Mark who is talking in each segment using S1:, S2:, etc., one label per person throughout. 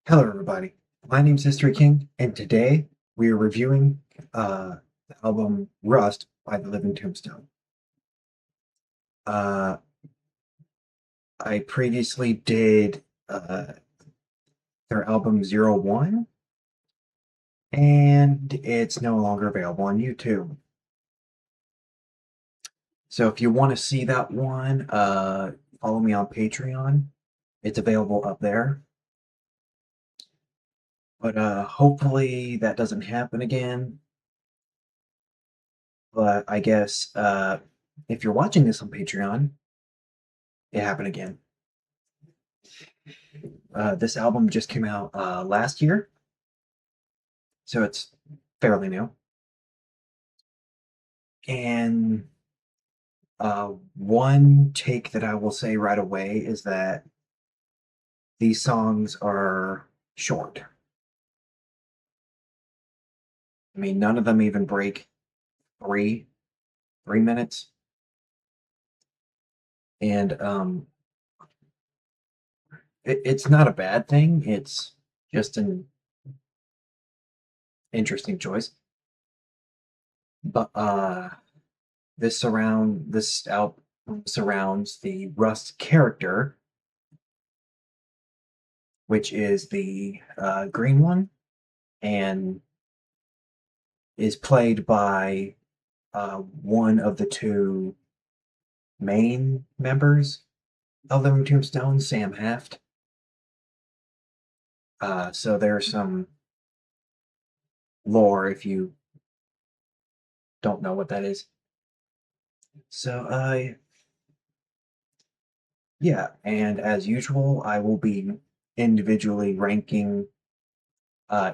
S1: Hello, everybody. My name's History King, and today we are reviewing the album Rust by the Living Tombstone. Uh, I previously did their album 01, and it's no longer available on YouTube. So if you want to see that one, follow me on Patreon. It's available up there. But hopefully that doesn't happen again. But I guess if you're watching this on Patreon, it happened again. This album just came out last year, so it's fairly new. And one take that I will say right away is that these songs are short. I mean, none of them even break three minutes. And it's not a bad thing. It's just an interesting choice. But this album surrounds the Rust character, which is the green one, and is played by one of the two main members of Living Tombstone, Sam Haft. So there's some lore if you don't know what that is. So, yeah, and as usual, I will be individually ranking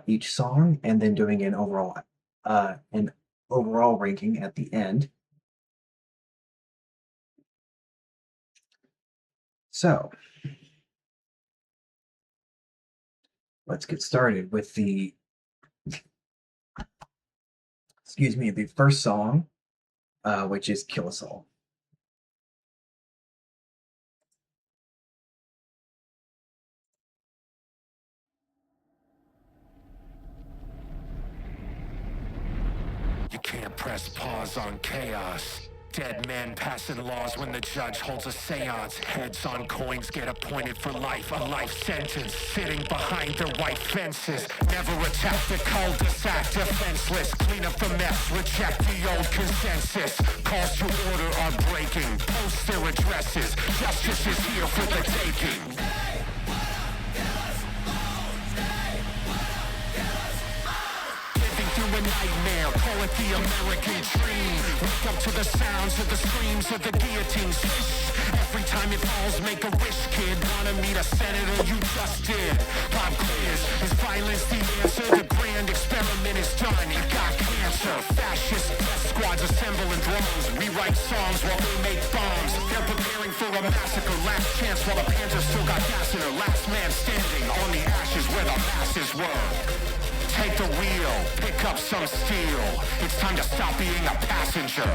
S1: each song and then doing an overall ranking at the end. So let's get started with the first song, which is "Kill Us All."
S2: You can't press pause on chaos. Dead men passing laws when the judge holds a seance. Heads on coins get appointed for life. A life sentence sitting behind their white fences. Never attack the cul-de-sac, defenseless. Clean up the mess, reject the old consensus. Calls to order are breaking. Post their addresses. Justice is here for the taking. Through a nightmare, call it the American dream. Wake up to the sounds of the screams of the guillotine. Swish. Every time it falls, make a wish, kid. Wanna meet a senator? You just did. Pop quiz. Is violence the answer? The grand experiment is done. You got cancer. Fascist death squads assemble in droves. Rewrite songs while they make bombs. They're preparing for a massacre. Last chance while the Panthers still got gas in her. Last man standing on the ashes where the masses were. Take the wheel, pick up some steel. It's time to stop being a passenger.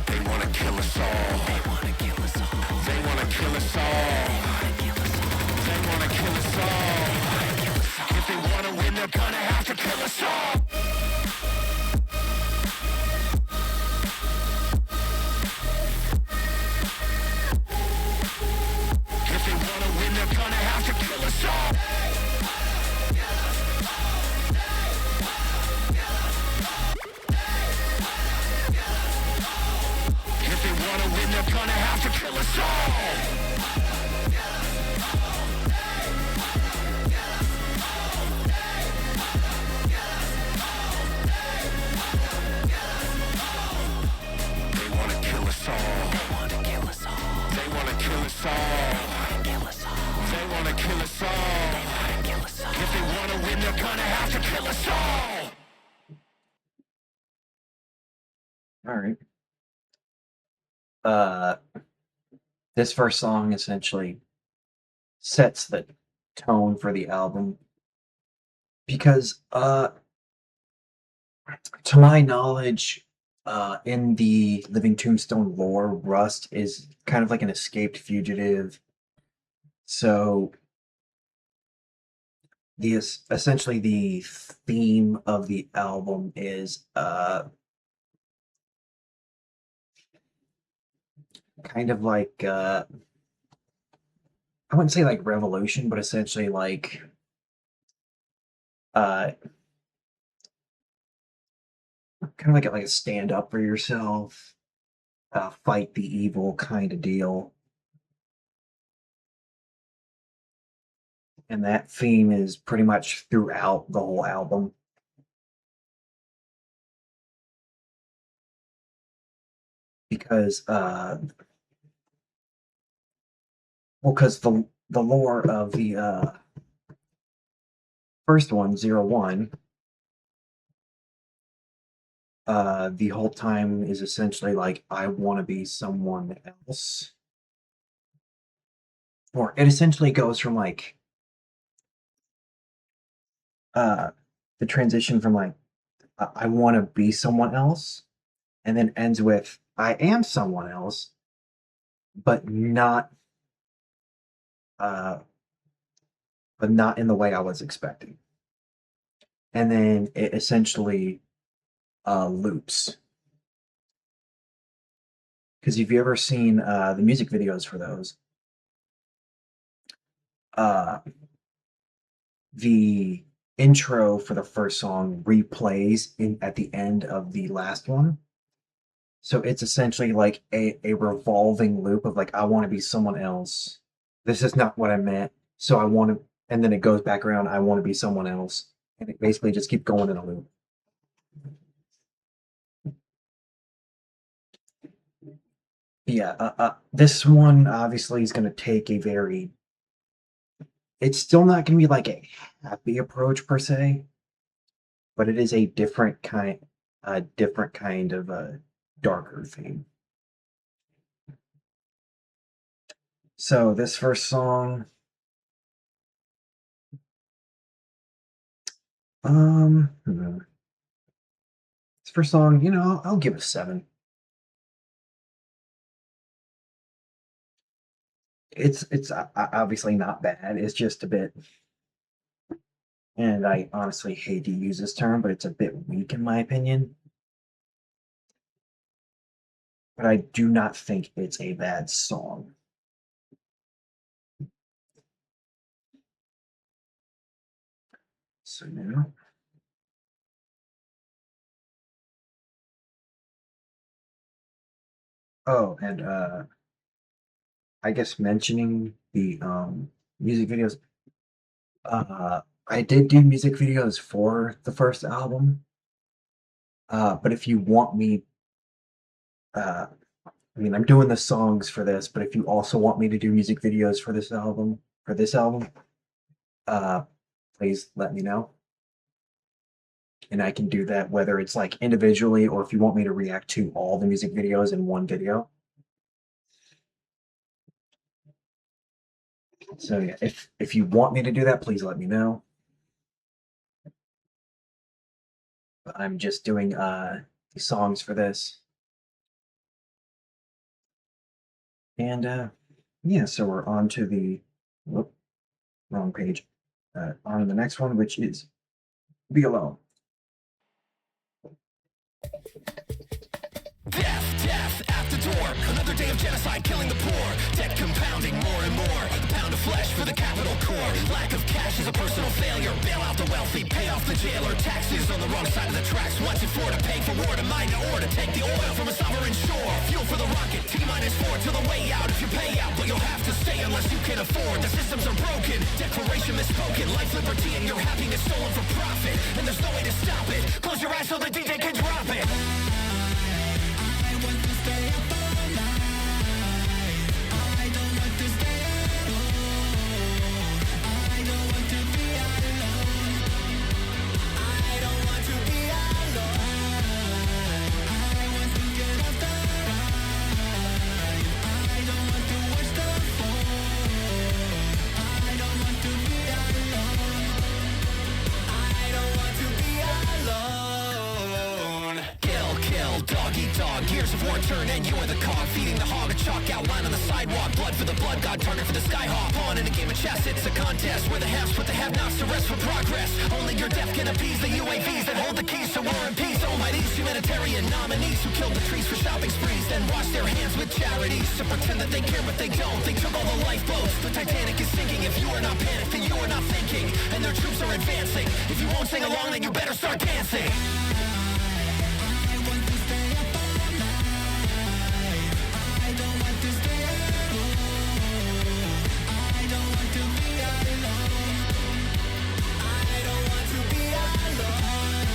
S2: They wanna kill us all. They wanna kill us all. They wanna kill us all. They wanna kill us all. If they wanna win, they're gonna have to kill us all. If they wanna win, they're gonna have to kill us all. They're gonna have to kill us all! They wanna kill us all. They wanna kill us all. They wanna kill us all. They wanna kill us all. If they wanna win, they're gonna have to kill us all!
S1: All right. This first song essentially sets the tone for the album because, to my knowledge, in the Living Tombstone lore, Rust is kind of like an escaped fugitive. So essentially the theme of the album is kind of like I wouldn't say like revolution, but essentially like uh kind of like a stand up for yourself, fight the evil kind of deal. And that theme is pretty much throughout the whole album because because the lore of the first one, 01, the whole time is essentially like I want to be someone else. Or it essentially goes from like uh the transition from like I want to be someone else and then ends with I am someone else, but uh not in the way I was expecting. And then it essentially loops. Because if you ever seen the music videos for those, uh, the intro for the first song replays at the end of the last one. So it's essentially like a revolving loop of like, I want to be someone else. This is not what I meant. So I want to, and then it goes back around, I want to be someone else. And it basically just keep going in a loop. Yeah, this one obviously is going to take a very, it's still not going to be like a happy approach per se, but it is a different kind of a darker theme. So this first song, this first song, I'll give it a 7. It's obviously not bad. It's just a bit, and I honestly hate to use this term, but it's a bit weak in my opinion. But I do not think it's a bad song. So now, oh, and I guess mentioning the music videos. I did do music videos for the first album. But if you want me, uh, I mean, I'm doing the songs for this, but if you also want me to do music videos for this album, uh, please let me know. And I can do that whether it's like individually or if you want me to react to all the music videos in one video. So yeah, if you want me to do that, please let me know. But I'm just doing the songs for this. And yeah, so we're on to the whoop, wrong page. On to the next one, which is Be Alone.
S2: Death at the door. Another day of genocide killing the poor. Debt compounding more and more. A pound of flesh for the capital core. Lack of cash is a personal failure. Bail out the wealthy, pay off the jailer. Taxes on the wrong side of the tracks. What's it for? To pay for war, to mine to ore, to take the oil from a sovereign shore. Fuel for the rocket, T-4 till the way out. If you pay out, but you'll have to stay unless you can afford. The systems are broken, declaration misspoken. Life, liberty, and your happiness stolen for profit. And there's no way to stop it. Close your eyes so the DJ can drop it. your turn and you're the cog. Feeding the hog a chalk outline on the sidewalk. Blood for the blood god, target for the skyhawk. Pawn in a game of chess, it's a contest where the haves put the have-nots to rest for progress. Only your death can appease the UAVs that hold the keys to war and peace. Oh my, these humanitarian nominees who killed the trees for shopping sprees, then wash their hands with charities to pretend that they care but they don't. They took all the lifeboats. The Titanic is sinking. If you are not panicked, then you are not thinking. And their troops are advancing. If you won't sing along, then you better start dancing. I want to stay up all night. I don't want to stay alone. I don't want to be alone. I don't want to be alone.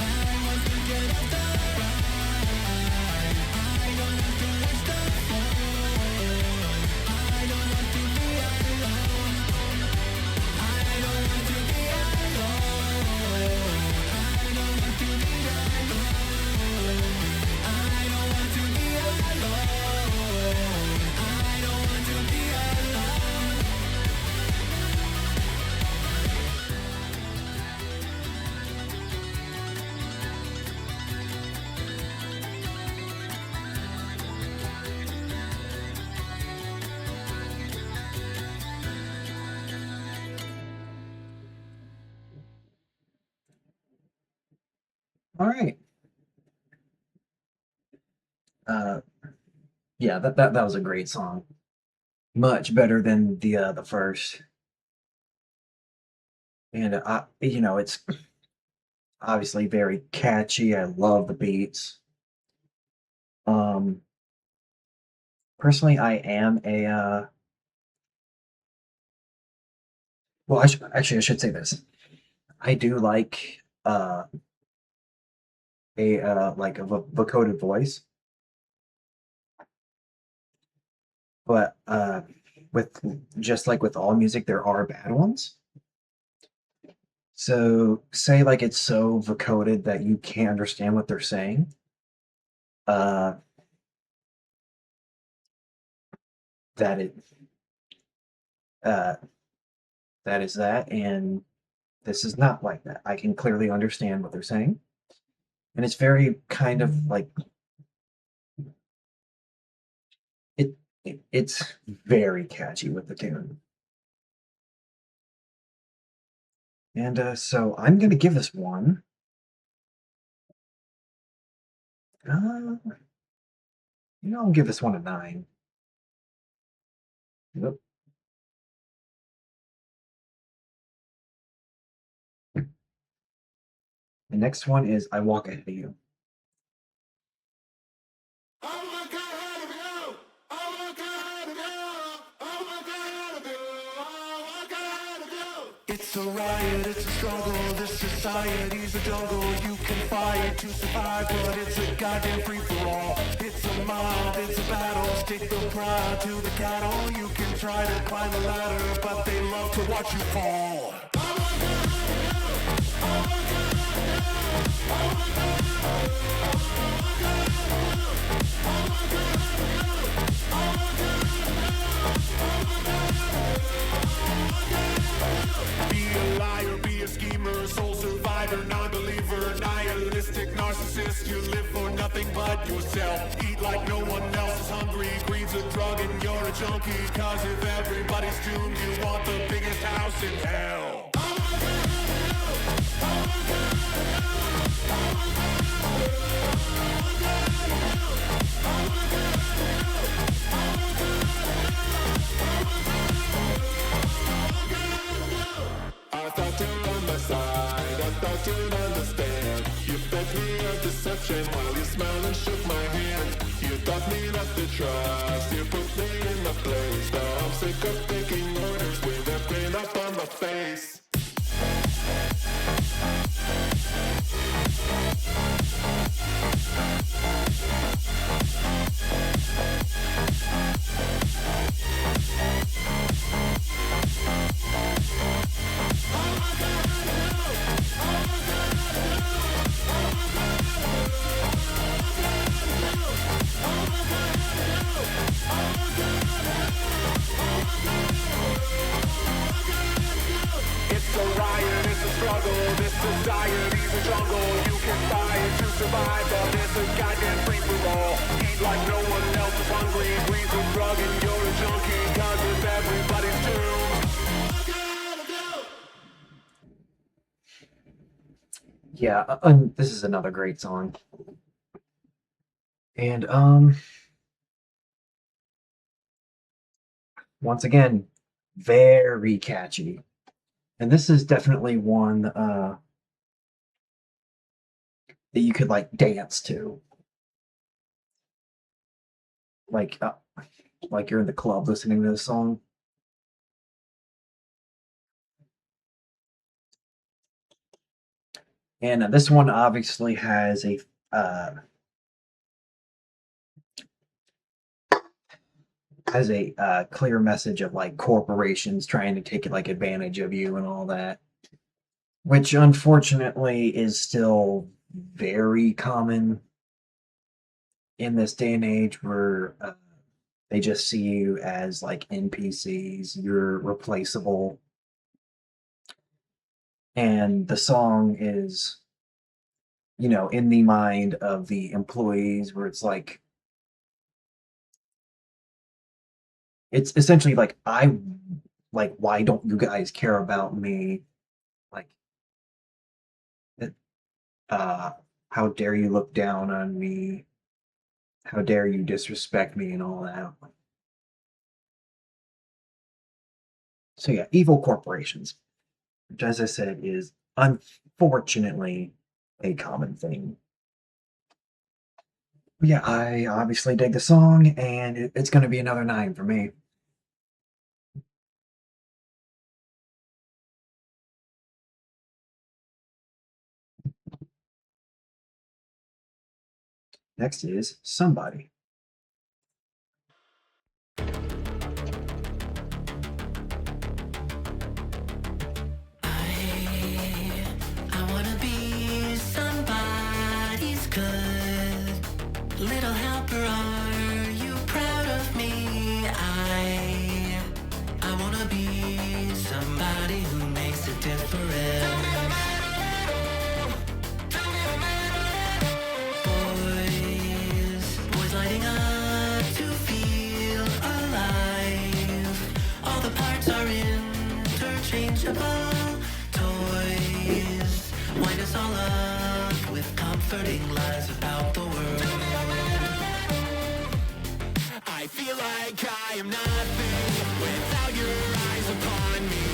S2: I want to get off the ride. I don't want to watch the fall. I don't want to be alone. I don't want to be alone. I don't want to be alone. I don't want to be alone. I don't want to be alone.
S1: All right. Yeah, that was a great song. Much better than the first. And it's obviously very catchy. I love the beats. Um, Personally, I am a well, I should say this. I do like a vocoded voice, but with just like with all music, there are bad ones. So say like it's so vocoded that you can't understand what they're saying. Uh, that it uh, that is that, and this is not like that. I can clearly understand what they're saying, and it's very kind of like it's very catchy with the tune. And so I'm gonna give this one. Uh, I'll give this one a 9. Yep. The next one is I Walk Ahead of You.
S2: It's a riot, it's a struggle, this society's a jungle. You can fight to survive, but it's a goddamn free-for-all. It's a mob, it's a battle, stick the pride to the cattle. You can try to climb the ladder, but they love to watch you fall. Be a liar, be a schemer, soul survivor, non-believer, nihilistic narcissist. You live for nothing but yourself. Eat like no one else is hungry. Greed's a drug and you're a junkie. Cause if everybody's doomed, you want the biggest house in hell. I thought you'd on my side, I thought you'd understand. You fed me a deception while you smiled and shook my hand. You taught me not to trust, you put me in my place. Now I'm sick of taking orders with a grin up on my face. It's a riot, it's a struggle, this society's a jungle. You can fight to survive, but it's a goddamn free for all. Eat like no one else is hungry. Breathe the drug and you're a junkie. Cause if everybody's doomed.
S1: Yeah, this is another great song. And once again, very catchy. And this is definitely one that you could like dance to. Like like you're in the club listening to this song. And this one obviously uh, has a clear message of like corporations trying to take like advantage of you and all that, which unfortunately is still very common in this day and age where they just see you as like NPCs, you're replaceable. And the song is, you know, in the mind of the employees where it's essentially like why don't you guys care about me? Like it- uh how dare you look down on me? How dare you disrespect me and all that. So yeah, evil corporations, which as I said is unfortunately a common thing. But yeah, I obviously dig the song and it's going to be another 9 for me. Next is Somebody.
S2: I wanna be somebody's good little helper. Are you proud of me? I wanna be somebody who makes a difference. Boys lighting up to feel alive. All the parts are interchangeable. Toys wind us all up with comforting lies about the world. I feel like I am nothing without your eyes upon me.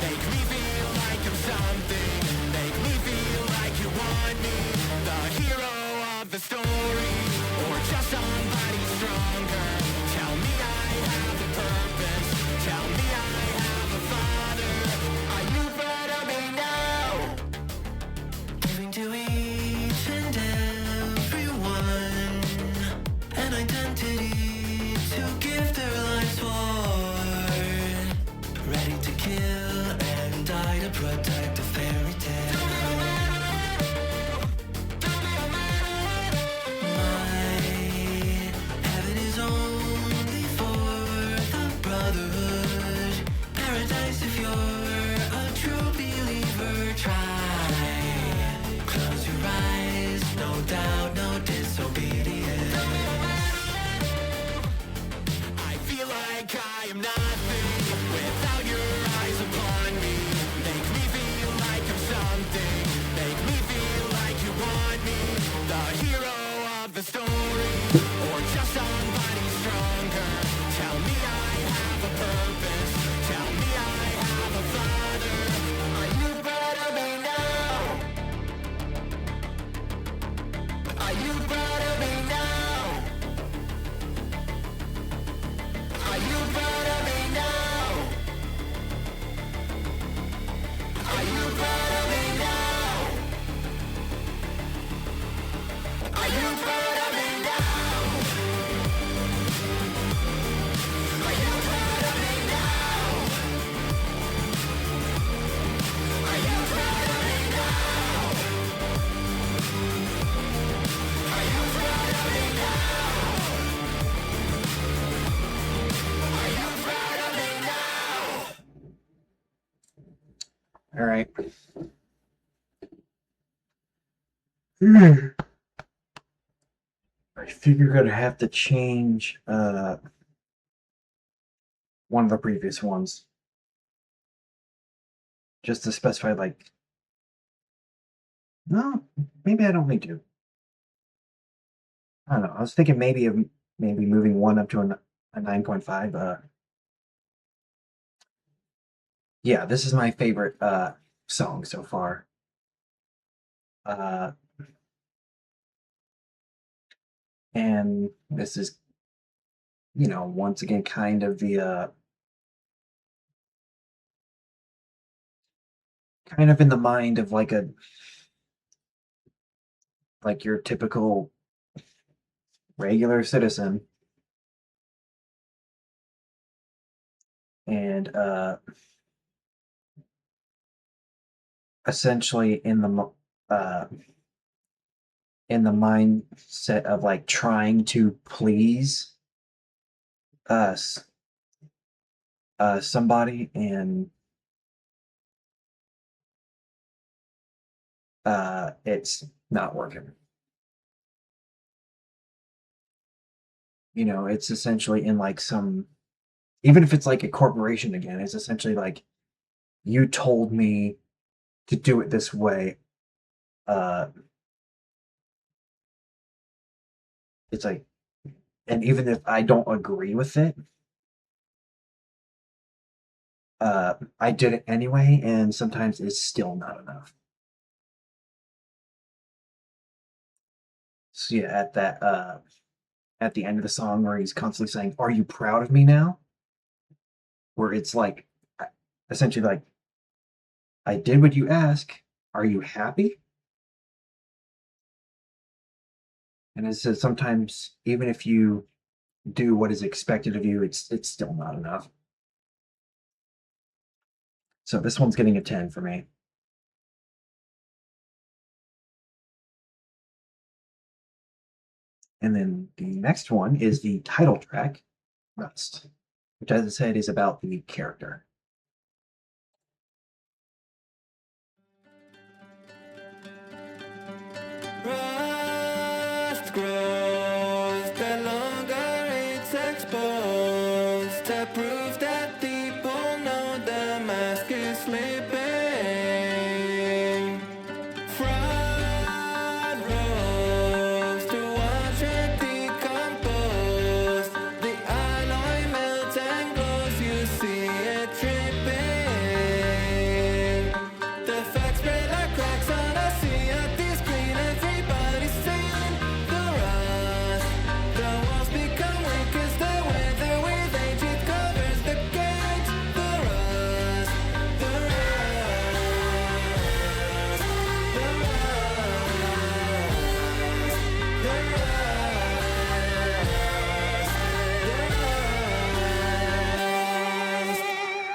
S2: Make me feel like I'm something. Make me feel like you want me. The hero of the story, or just somebody stronger. Tell me I have a purpose. Tell me I have a father. Are you proud of me now? Giving to each and everyone an identity to give their lives for. Ready to kill and die to protect a fairy tale. My heaven is only for the brotherhood. Paradise if you're a true believer. Try. Close your eyes, no doubt, no disobedience. I feel like I am nothing without your eyes upon me. Make me feel like I'm something. Make me feel like you want me. The hero of the story, or just somebody stronger. Tell me I have a purpose. Tell me I have a father. Are you proud of me now? Are you proud of me now? Are you proud of me now? Are you proud of me now? Are you proud of me now? Are you proud of me now? Are you proud of me now? Are you proud of me now? Are you proud of me now?
S1: All right. I think you're gonna have to change one of the previous ones just to specify like no, maybe I don't need to. I don't know. I was thinking maybe of maybe moving one up to a 9.5. Yeah, this is my favorite song so far. Uh, and this is, once again, kind of the kind of in the mind of like your typical regular citizen, and essentially in the mindset of like trying to please us somebody, and it's not working. It's essentially in like some, even if it's like a corporation again, it's essentially like you told me to do it this way. Uh, it's like, and even if I don't agree with it, I did it anyway, and sometimes it's still not enough. So yeah, at the end of the song where he's constantly saying, "Are you proud of me now?" Where it's like essentially like, I did what you ask. Are you happy? And it says sometimes even if you do what is expected of you, it's still not enough. So this one's getting a 10 for me. And then the next one is the title track, Rust, which, as I said, is about the character.
S2: Rust grows the longer it's exposed to prove that people know the mask is slipping. Front rows to watch it decompose. The alloy melts and glows, you see it dripping. The facts spread like cracks on a sea of this screen. Everybody's saying the rust. The walls become weak as the weather with age it covers the gates. The rust, the rust,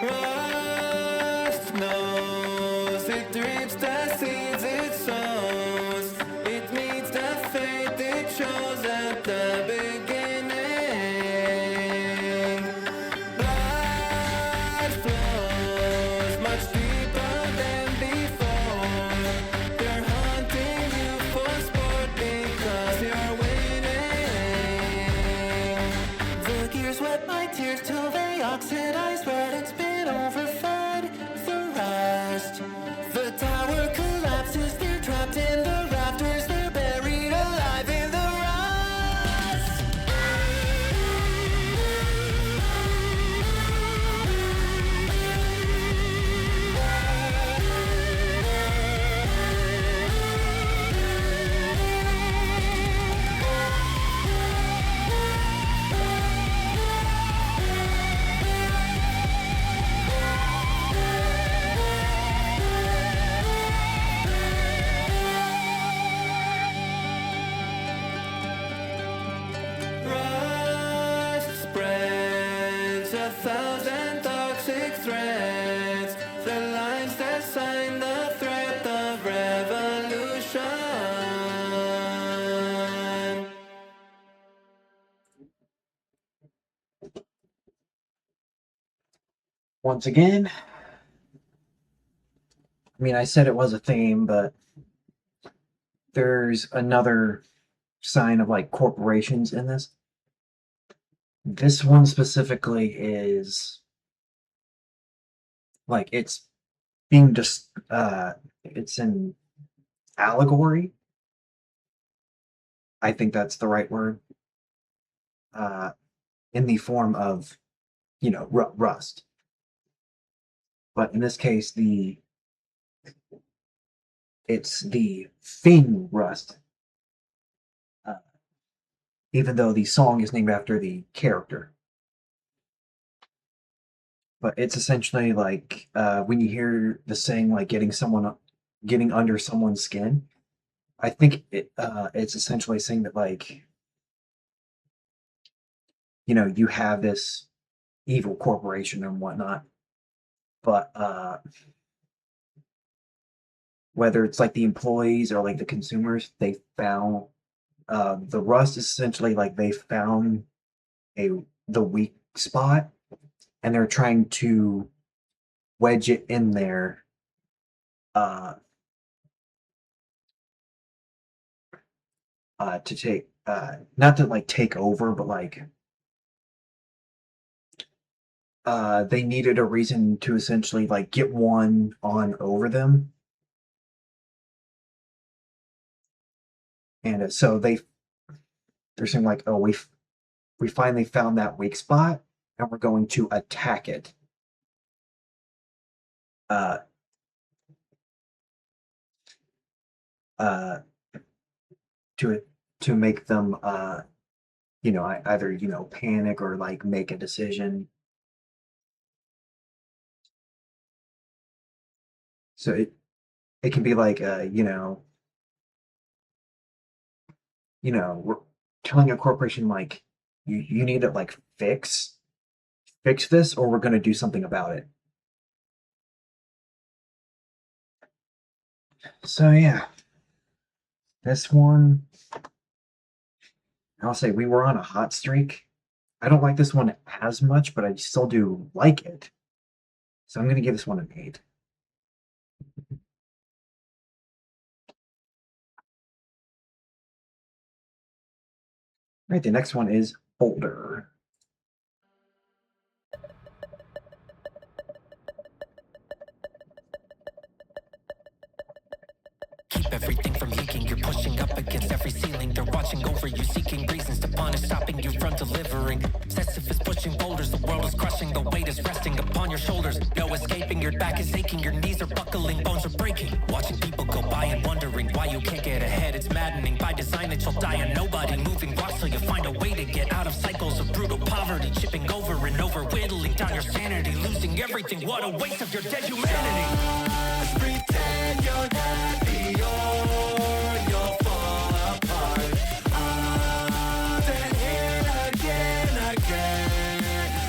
S2: the rust knows it reaps the seeds it sows. It meets the fate it shows at the beginning. Blood flows much deeper than before. They're hunting you for sport because you're winning. The gears wet my tears till they oxidize where it's been overfed. The rust. The tower collapses, they're trapped in the rafters, they're buried alive in the rust. Rust spreads 1,000 toxic threads. The lines that sign the threat of revolution.
S1: Once again, I mean, I said it was a theme, but there's another sign of like corporations in this. This one specifically is like being just it's an allegory. I think that's the right word. Uh, in the form of rust, but in this case it's the thing rust. Uh, Even though the song is named after the character, but it's essentially like when you hear the saying like getting under someone's skin. I think it's essentially saying that like you have this evil corporation and whatnot, but whether it's like the employees or like the consumers, they found the rust is essentially like they found a the weak spot and they're trying to wedge it in there uh to take not to like take over, but like they needed a reason to essentially like get one on over them, and so they're saying like, oh, we finally found that weak spot and we're going to attack it uh uh to to make them either panic or like make a decision. So it can be like we're telling a corporation like you need to like fix this or we're going to do something about it. So yeah, this one, I'll say we were on a hot streak. I don't like this one as much, but I still do like it. So I'm going to give this one an 8. Right, the next one is Boulder.
S2: Keep everything from leaking. You're pushing up against every ceiling. They're watching over you, seeking reasons to punish, stopping you from delivering. Sisyphus pushing boulders. The world is crushing. The weight is resting upon your shoulders. No escaping. Your back is aching. Your knees are buckling. Bones are breaking. Watching people go by and wondering why you can't get ahead. It's maddening. By design that you'll die and nobody moving rocks till you find a way to get out of cycles of brutal poverty. Chipping over and over, whittling down your sanity, losing everything. What a waste of your dead humanity. Just pretend you're happy or you'll fall apart. Then hit again.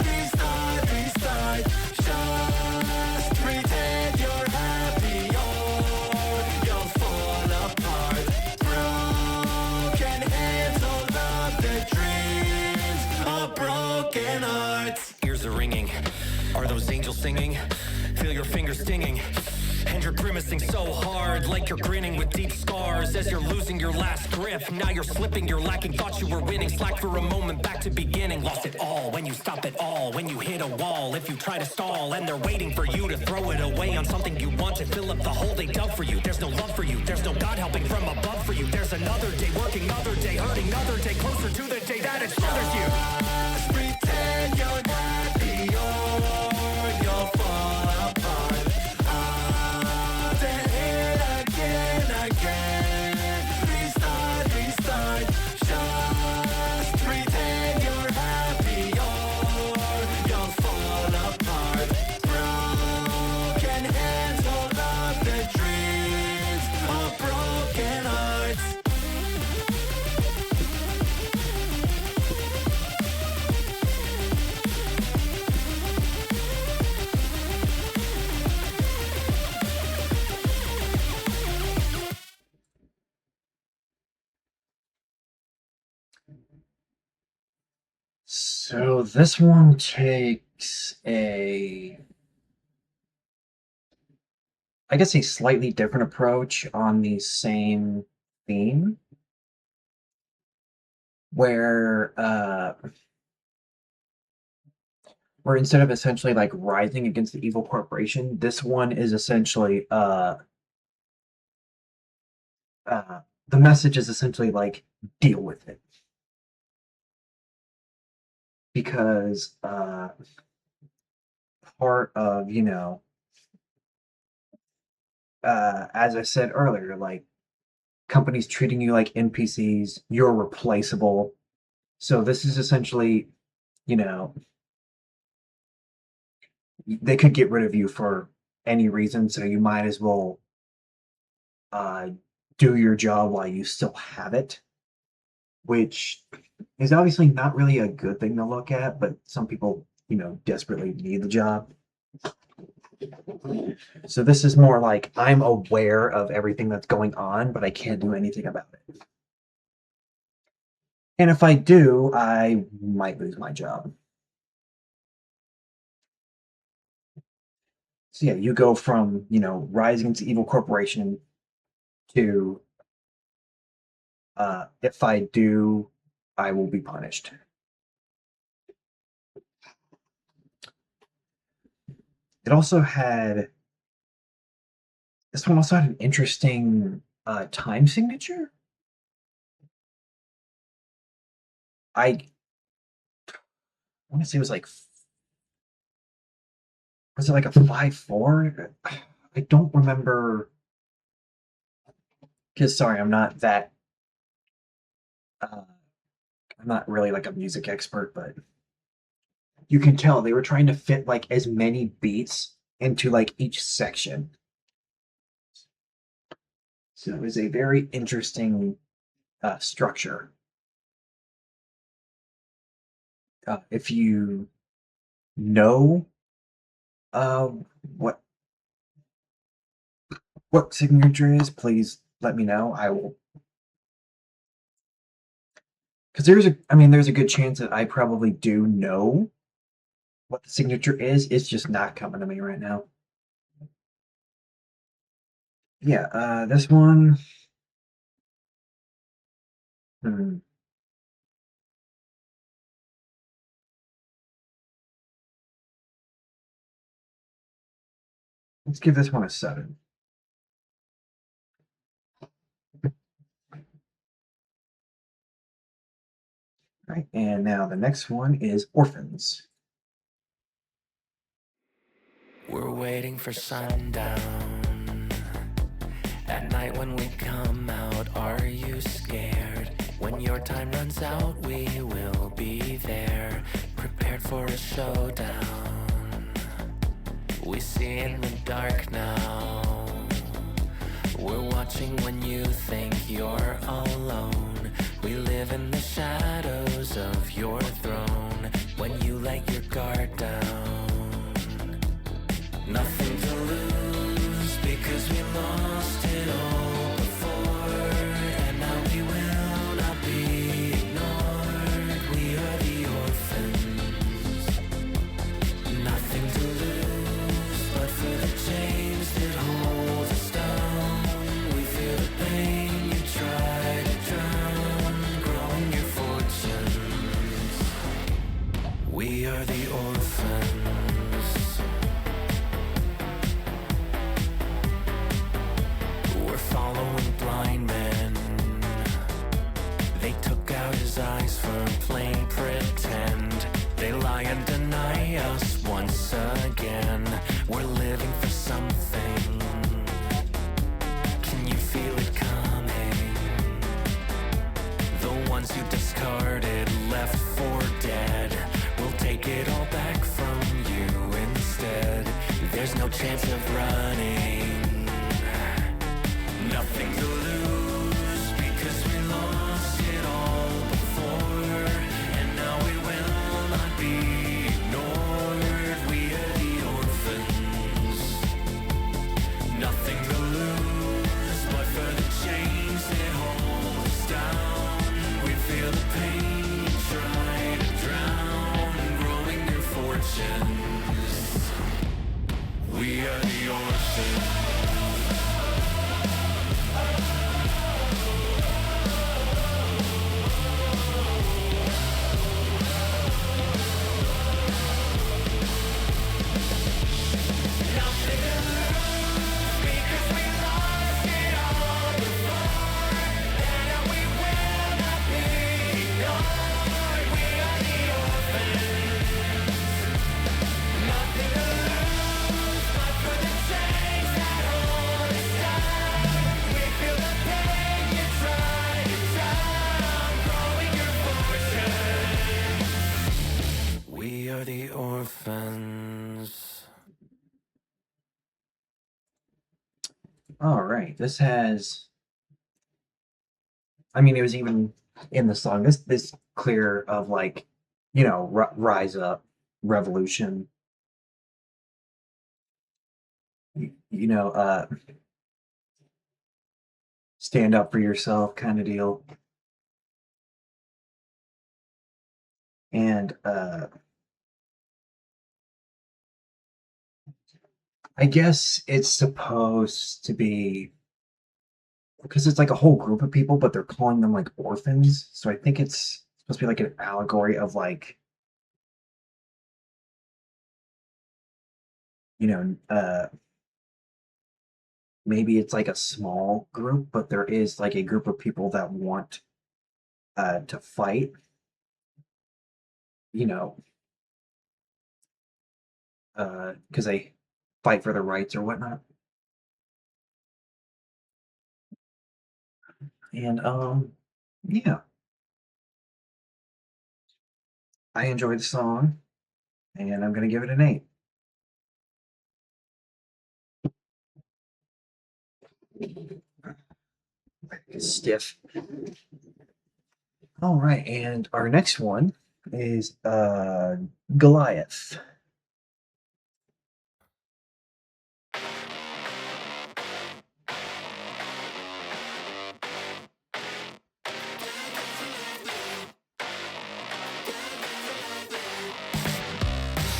S2: Restart. Just pretend you're happy or you'll fall apart. Broken hands hold up the dreams of broken hearts. Ears are ringing. Are those angels singing? Feel your fingers stinging. And you're grimacing so hard, like you're grinning with deep scars as you're losing your last grip. Now you're slipping, you're lacking, thought you were winning. Slack for a moment, back to beginning. Lost it all when you stop it all, when you hit a wall. If you try to stall, and they're waiting for you to throw it away on something you want to fill up the hole they dug for you. There's no love for you, there's no God helping from above for you. There's another day working, another day hurting, another day closer to the day that it smothers you. Just pretend you're happy or you'll fall apart. Then hit again. Restart. Just pretend you're happy or you'll fall apart. Broken hands hold up the dreams of broken hearts.
S1: So this one takes I guess a slightly different approach on the same theme. where where instead of essentially like rising against the evil corporation, this one is essentially uh the message is essentially like deal with it because part of as I said earlier, like companies treating you like NPCs, you're replaceable. So this is essentially, you know, they could get rid of you for any reason, so you might as well uh, do your job while you still have it, which is obviously not really a good thing to look at, but some people, desperately need the job. So this is more like I'm aware of everything that's going on, but I can't do anything about it. And if I do, I might lose my job. So yeah, you go from, rising to evil corporation to if I do, I will be punished. It also had this one also had an interesting time signature. I want to say it was like was it like a 5-4? I don't remember because sorry, uh, I'm not really like a music expert, but you can tell they were trying to fit like as many beats into like each section. So it was a very interesting structure. If you know uh, what signature is, please let me know. I will, because there's a good chance that I probably do know what the signature is. It's just not coming to me right now. Yeah, this one. Hmm, let's give this one a 7. Right, and now the next one is Orphans.
S2: We're waiting for sundown. At night when we come out, are you scared? When your time runs out, we will be there, prepared for a showdown. We see in the dark now. We're watching when you think you're alone. We live in the shadows of your throne. When you let your guard down, nothing to lose because we lost it all before, and now we will not be ignored. We are the orphans. Nothing to lose but for the chains that hold us down. We feel the pain you try to drown, growing your fortunes. We are the orphans. We're following blind men. They took out his eyes for plain pretend. They lie and deny us once again. We're living for something. Can you feel it coming? The ones you discarded, left for dead. We'll take it all back from you instead. There's no chance of running. Nothing to lose because we lost it all before, and now we will not be ignored.
S1: All right. This has, I mean, it was even in the song. This clear of like, rise up, revolution. You know, stand up for yourself kind of deal. And I guess it's supposed to be because it's like a whole group of people, but they're calling them like orphans. So I think it's supposed to be like an allegory of like, you know, maybe it's like a small group, but there is like a group of people that want to fight, you know, because they fight for their rights or whatnot. And yeah, I enjoyed the song, and I'm gonna give it an 8. Stiff. All right, and our next one is Goliath.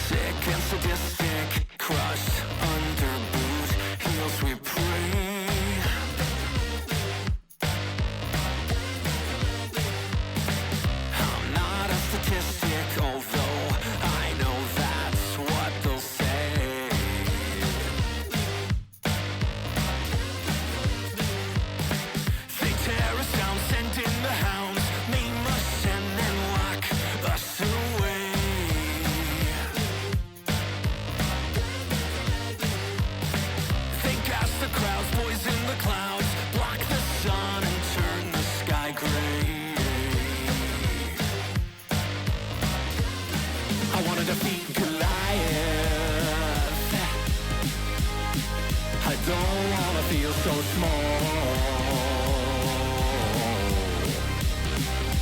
S2: Sick and sadistic, crushed under boot, heels we pray. I'm not a statistic, although I know that's what they'll say. They tear us down, send in the hounds, maim us and then lock us away. They gas the crowds, poison the clouds, block the sun and turn the sky gray. I wanna defeat Goliath. I don't wanna feel so small.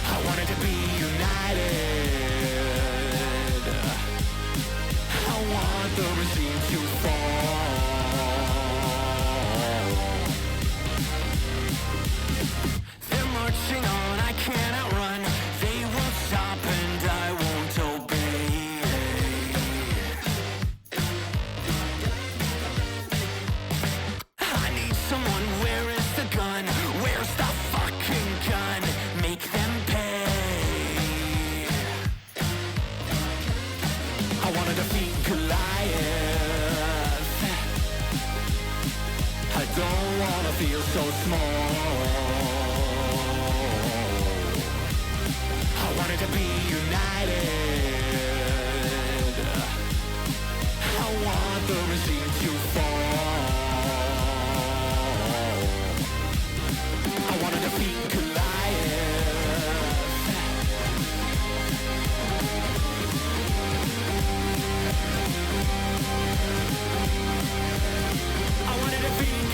S2: I wanted to be united. I want the regime to fall. They're marching on, I can't outrun. They won't stop and I won't obey. I need someone, where is the gun? Where's the fucking gun? Make them pay. I wanna defeat Goliath. I don't wanna feel so small. I wanted to be united. I want the regime to fall. I wanna defeat Goliath. I wanna defeat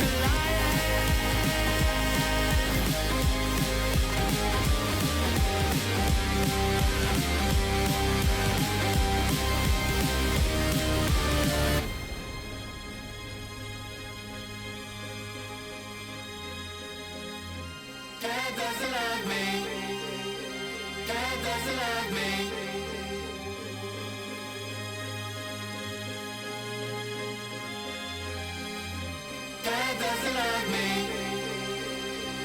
S2: Dad doesn't love me. Dad doesn't love me. Dad doesn't love me.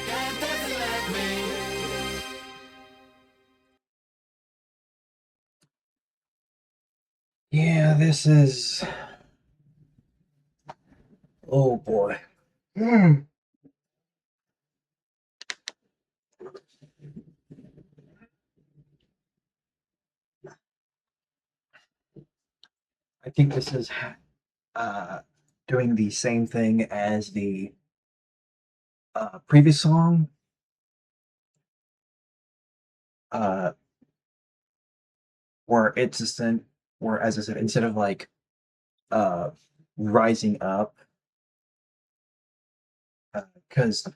S2: Dad doesn't love me.
S1: Yeah, this is. Oh boy. Mm. I think this is uh, doing the same thing as the previous song, uh, where it's a where, as I said, instead of like uh, rising up, because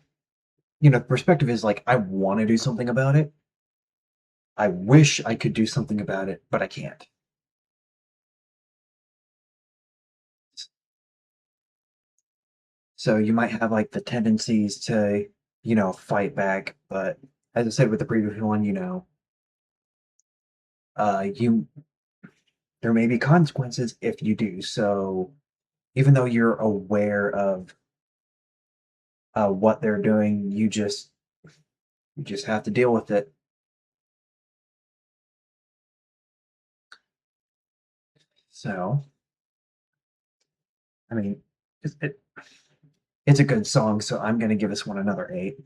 S1: the perspective is like I want to do something about it. I wish I could do something about it, but I can't. So you might have like the tendencies to, fight back, but as I said with the previous one, you there may be consequences if you do. So even though you're aware of what they're doing, you just have to deal with it. So I mean, it's a good song, so I'm gonna give this one another 8.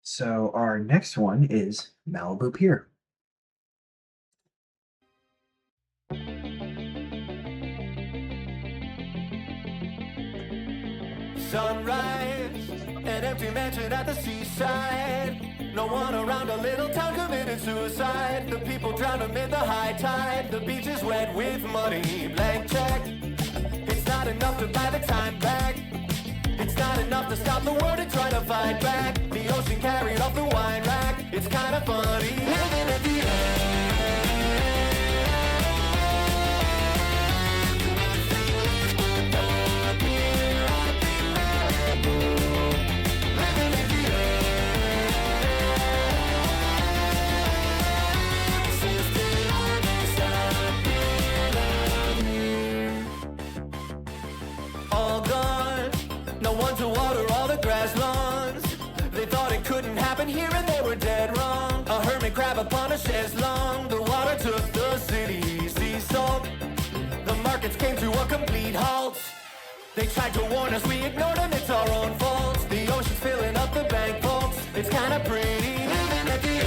S1: So our next one is Malibu Pier.
S2: Sunrise, an empty mansion at the seaside. No one around, a little town committed suicide. The people drown amid the high tide. The beach is wet with muddy blank check. It's not enough to buy the time back. It's not enough to stop the world and try to fight back. The ocean carried off the wine rack. It's kind of funny living at the end. All gone, no one to water all the grass lawns. They thought it couldn't happen here and they were dead wrong. A hermit crab upon a chaise long. The water took the city's sea salt. The markets came to a complete halt. They tried to warn us, we ignored them, it's our own fault. The ocean's filling up the bank vaults. It's kind of pretty living at the end.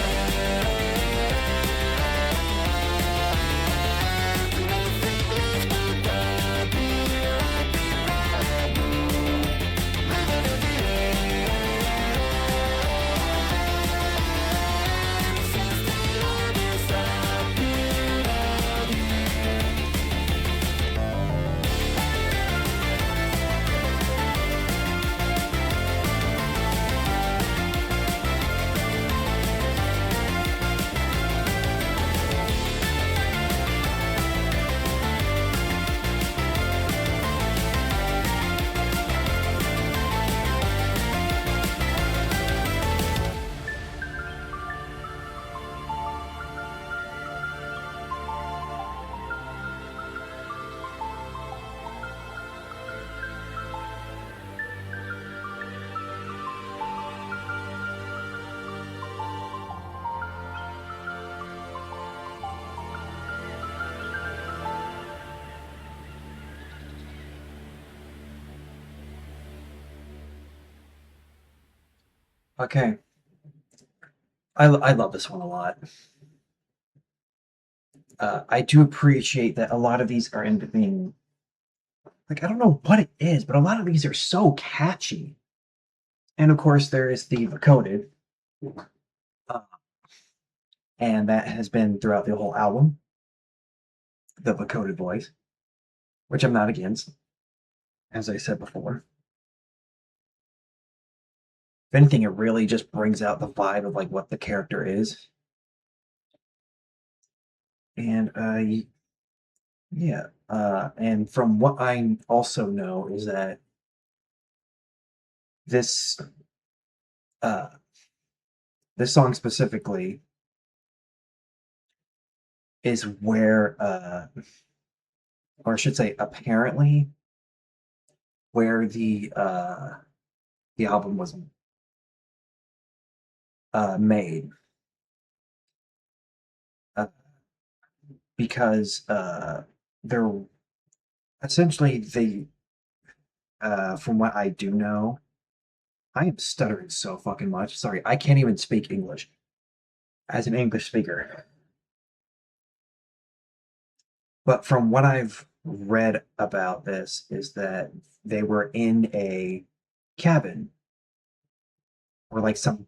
S1: Okay, I love this one a lot. I do appreciate that a lot of these are end up being like I don't know what it is, but a lot of these are so catchy. And of course, there is the Vocoded, uh, and that has been throughout the whole album, the Vocoded voice, which I'm not against, as I said before. If anything, it really just brings out the vibe of like what the character is. And yeah, and from what I also know is that this uh this song specifically is where or I should say apparently where the album was made, uh, because they're essentially they from what I do know, I am stuttering so fucking much. Sorry, I can't even speak English as an English speaker. But from what I've read about this is that they were in a cabin or like some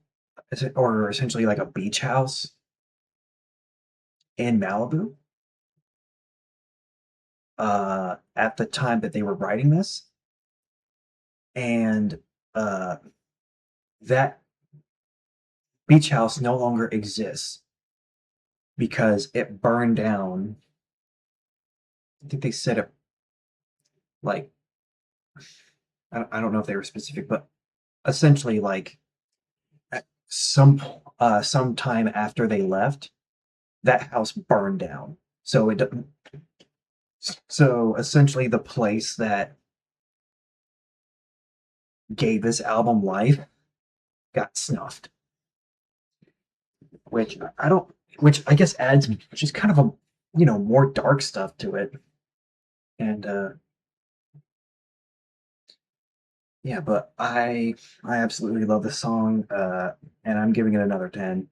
S1: or essentially like a beach house in Malibu at the time that they were writing this, and uh, that beach house no longer exists because it burned down. I think they said it like I don't know if they were specific, but essentially like at some time after they left, that house burned down. So essentially the place that gave this album life got snuffed, which I don't which I guess adds just kind of a more dark stuff to it. And yeah, but I absolutely love the song, and I'm giving it another 10.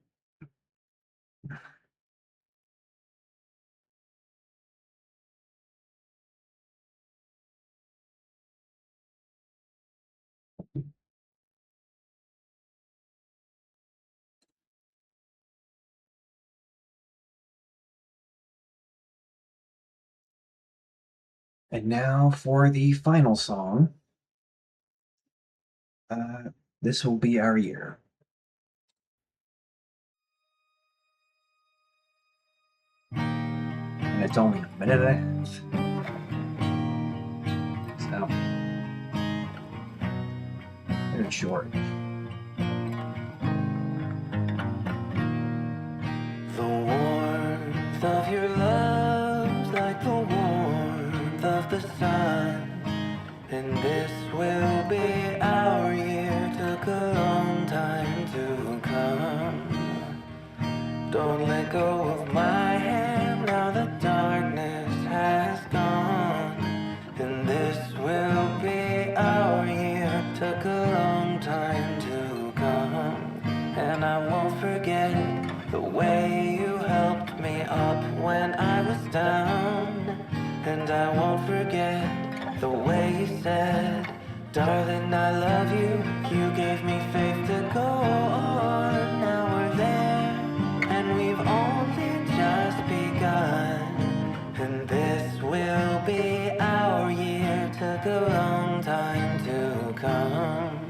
S1: And now for the final song. Uh, this will be our year. And it's only a minute and a half. So very short.
S2: The warmth of your love's like the warmth of the sun. And this will be our year. Took a long time to come. Don't let go of my hand. Now the darkness has gone. And this will be our year. Took a long time to come. And I won't forget the way you helped me up when I was down. And I won't forget the way you said, darling, I love you. You gave me faith to go on. Now we're there, and we've only just begun. And this will be our year. Took a long time to come.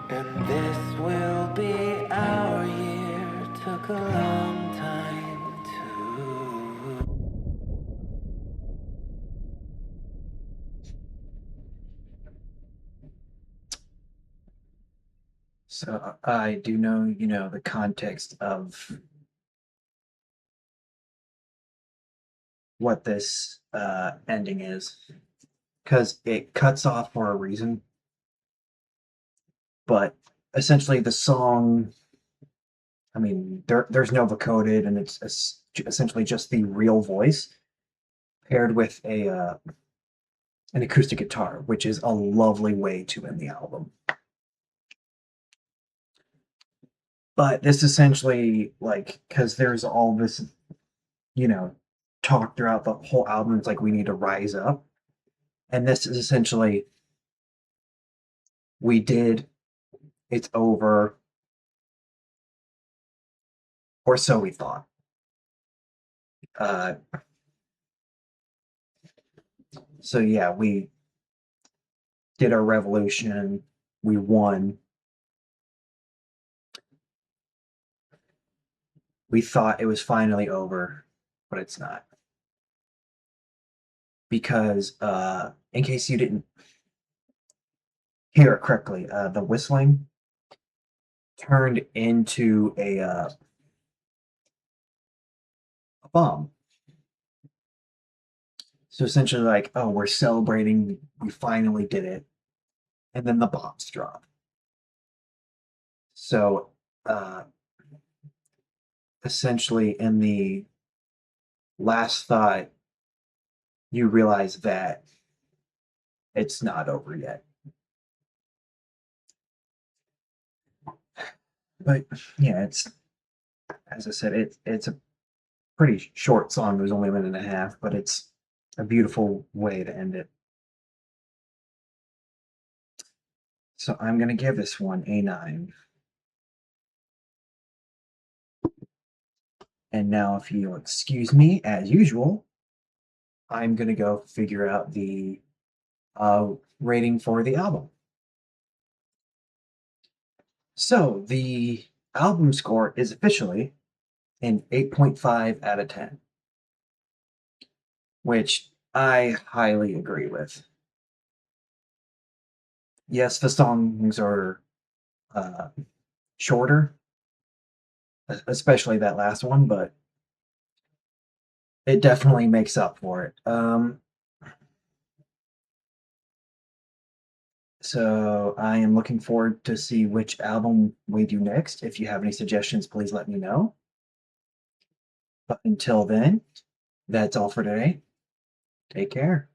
S2: And this will be our year. Took a long time to.
S1: So I do know, the context of what this ending is because it cuts off for a reason. But essentially, the song, I mean, there's no vocoded, and it's essentially just the real voice paired with a an acoustic guitar, which is a lovely way to end the album. But this essentially, like, because there's all this, you know, talk throughout the whole album, it's like we need to rise up. And this is essentially, we did, it's over, or so we thought. Uh, so yeah, we did our revolution, we won. We thought it was finally over, but it's not. Because in case you didn't hear it correctly, the whistling turned into a bomb. So essentially, like, oh, we're celebrating, we finally did it, and then the bombs drop. So uh, essentially, in the last thought, you realize that it's not over yet. But yeah, it's as I said, it's a pretty short song. It was only a minute and a half, but it's a beautiful way to end it. So I'm gonna give this one a 9. And now, if you'll excuse me, as usual, I'm gonna go figure out the rating for the album. So the album score is officially an 8.5 out of 10, which I highly agree with. Yes, the songs are uh, shorter, especially that last one, but it definitely makes up for it. So I am looking forward to see which album we do next. If you have any suggestions, please let me know. But until then, that's all for today. Take care.